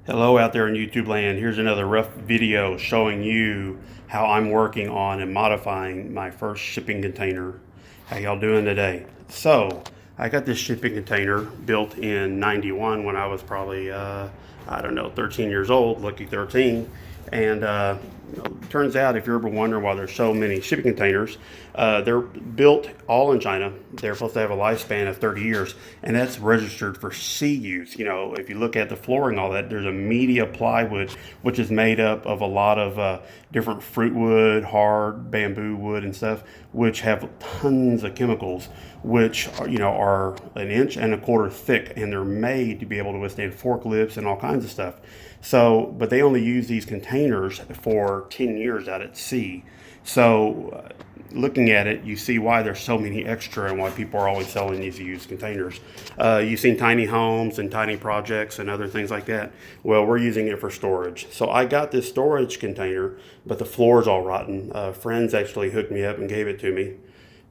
Hello out there in YouTube land. Here's another rough video showing you how I'm working on and modifying my first shipping container. How y'all doing today? So I got this shipping container built in 91 when I was probably, I don't know, 13 years old, lucky 13. And turns out if you're ever wondering why there's so many shipping containers, they're built all in China. They're supposed to have a lifespan of 30 years, and that's registered for sea use. You know, if you look at the flooring, all that, there's a media plywood, which is made up of a lot of different fruit wood, hard bamboo wood and stuff, which have tons of chemicals, which are an inch and a quarter thick, and they're made to be able to withstand forklifts and all kinds of stuff. So, but they only use these containers for 10 years out at sea. So, looking at it, you see why there's so many extra and why people are always selling these used containers. You've seen tiny homes and tiny projects and other things like that. Well, we're using it for storage. So I got this storage container, but the floor's all rotten. Friends actually hooked me up and gave it to me.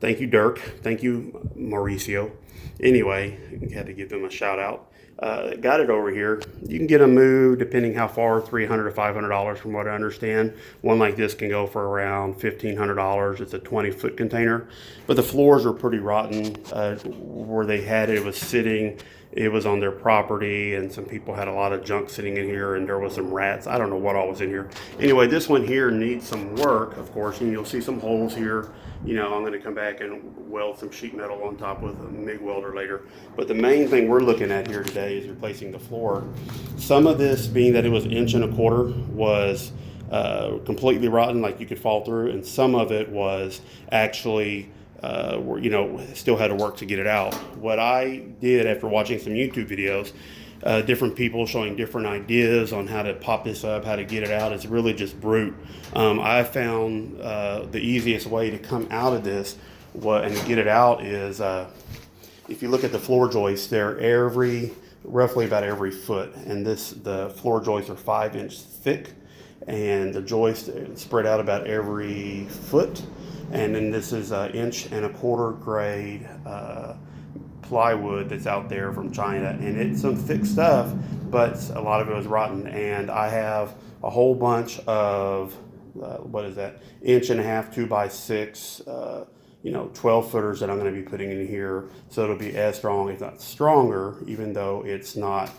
Thank you, Dirk. Thank you, Mauricio. Anyway, had to give them a shout out. Got it over here. You can get them moved depending how far, $300 to $500 from what I understand. One like this can go for around $1,500. It's a 20-foot container, but the floors are pretty rotten. Where they had it, it was sitting. It was on their property, and some people had a lot of junk sitting in here, and there was some rats. I don't know what all was in here. Anyway, this one here needs some work, of course, and you'll see some holes here. I'm going to come back and weld some sheet metal on top with a MIG welder later. But the main thing we're looking at here today is replacing the floor. Some of this, being that it was 1.25 inches, was completely rotten, like you could fall through, and some of it was actually still had to work to get it out. What I did after watching some YouTube videos, different people showing different ideas on how to pop this up, how to get it out, is really just brute. I found the easiest way to come out of this and to get it out is if you look at the floor joists, they're roughly about every foot, and the floor joists are 5-inch thick, and the joist spread out about every foot. And then this is 1.25 inch grade plywood that's out there from China, and it's some thick stuff, but a lot of it was rotten. And I have a whole bunch of 1.5 inch 2x6 12 footers that I'm going to be putting in here, so it'll be as strong, if not stronger, even though it's not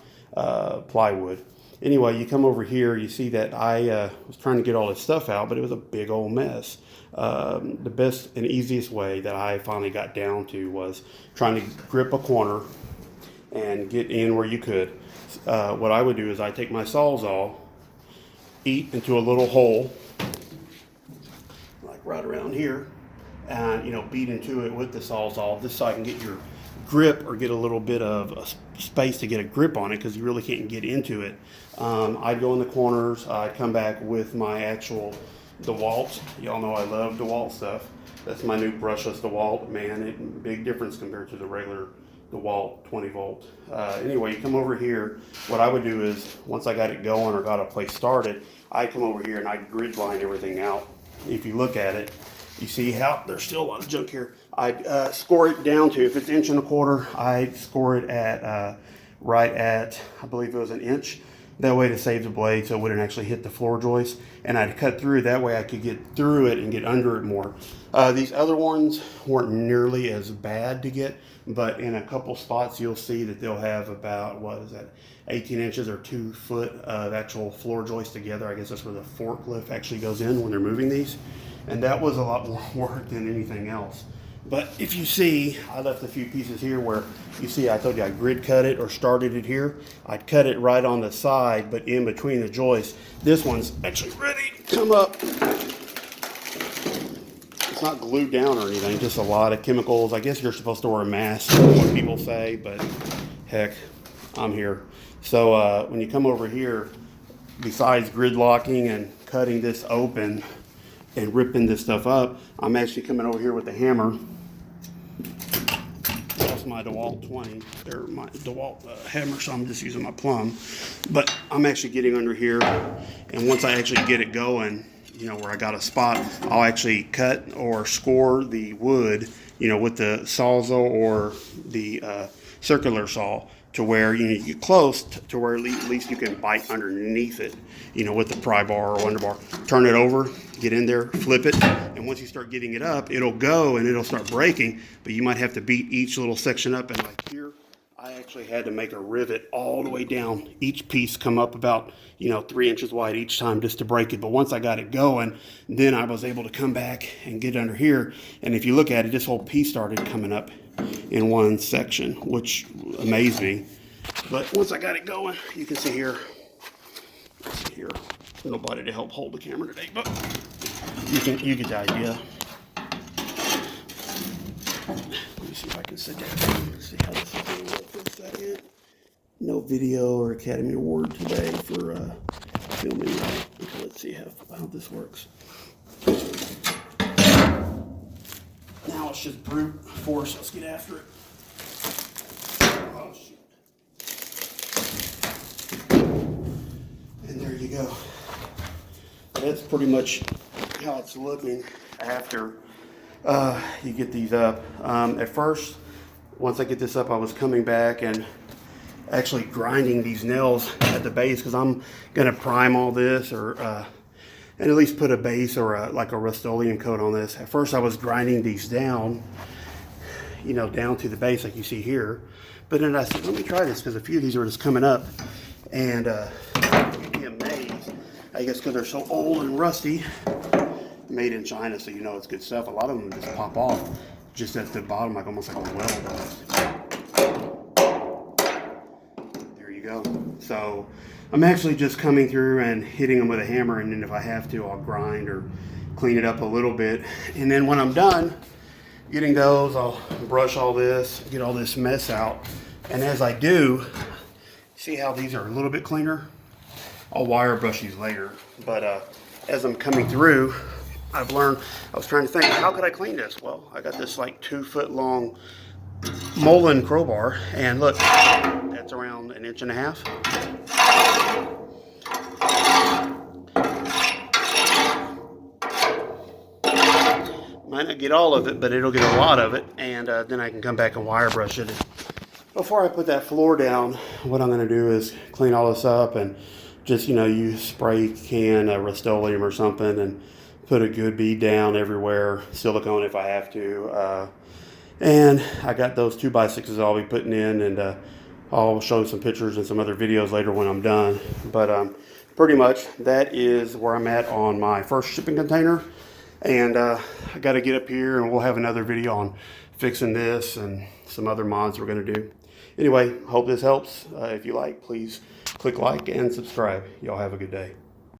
plywood. Anyway, you come over here, you see that I was trying to get all this stuff out, but it was a big old mess. The best and easiest way that I finally got down to was trying to grip a corner and get in where you could. What I would do is I take my Sawzall, eat into a little hole, like right around here, and beat into it with the Sawzall, just so I can get your grip, or get a little bit of space to get a grip on it, because you really can't get into it. I'd go in the corners. I'd come back with my actual DeWalt. Y'all know I love DeWalt stuff. That's my new brushless DeWalt. Man, big difference compared to the regular DeWalt 20 volt. Anyway, you come over here. What I would do is, once I got it going or got a place started, I'd come over here and I'd grid line everything out. If you look at it, you see how there's still a lot of junk here. I'd score it down to, if it's 1.25 inches, I'd score it at right at, I believe it was 1 inch. That way to save the blade so it wouldn't actually hit the floor joist. And I'd cut through, that way I could get through it and get under it more. These other ones weren't nearly as bad to get, but in a couple spots you'll see that they'll have about, 18 inches or 2 foot of actual floor joist together. I guess that's where the forklift actually goes in when they're moving these. And that was a lot more work than anything else. But if you see, I left a few pieces here where you see I told you I grid cut it or started it here. I'd cut it right on the side, but in between the joists. This one's actually ready to come up. It's not glued down or anything, just a lot of chemicals. I guess you're supposed to wear a mask, what people say, but heck, I'm here. So when you come over here, besides grid locking and cutting this open and ripping this stuff up, I'm actually coming over here with a hammer. That's my DeWalt 20, or my DeWalt hammer, so I'm just using my plumb. But I'm actually getting under here, and once I actually get it going, where I got a spot, I'll actually cut or score the wood, with the Sawzall or the circular saw. to where you get close to where at least you can bite underneath it, with the pry bar or under bar. Turn it over, get in there, flip it, and once you start getting it up, it'll go and it'll start breaking, but you might have to beat each little section up. And like here, I actually had to make a rivet all the way down. Each piece come up about 3 inches wide each time just to break it. But once I got it going, then I was able to come back and get under here. And if you look at it, this whole piece started coming up in one section, which amazed me. But once I got it going, you can see here, nobody to help hold the camera today, but you get the idea. Let me see if I can sit down. Let's see how this is going to work for a second. No video or Academy Award today for filming. Okay, let's see how this works. Now it's just brute force. Let's get after it. Oh, shoot. And there you go. That's pretty much how it's looking after you get these up. At first, once I get this up, I was coming back and actually grinding these nails at the base because I'm going to prime all this and at least put a base or like a Rust-Oleum coat on this. At first I was grinding these down, down to the base like you see here. But then I said, let me try this because a few of these are just coming up. And you'd be amazed, I guess because they're so old and rusty, made in China, so it's good stuff. A lot of them just pop off just at the bottom, like almost like a weld does. There you go. So I'm actually just coming through and hitting them with a hammer, and then if I have to, I'll grind or clean it up a little bit. And then when I'm done getting those, I'll brush all this, get all this mess out. And as I do, see how these are a little bit cleaner? I'll wire brush these later. But as I'm coming through, I've learned, I was trying to think, how could I clean this? Well, I got this like 2-foot long Molen crowbar, and look, that's around 1.5 inches. Might not get all of it, but it'll get a lot of it, and then I can come back and wire brush it. Before I put that floor down, what I'm going to do is clean all this up and just, use spray can, Rust-Oleum or something, and put a good bead down everywhere, silicone if I have to. And I got those 2x6s I'll be putting in, and I'll show some pictures and some other videos later when I'm done. But pretty much that is where I'm at on my first shipping container. And I got to get up here and we'll have another video on fixing this and some other mods we're going to do. Anyway, hope this helps. If you like, please click like and subscribe. Y'all have a good day.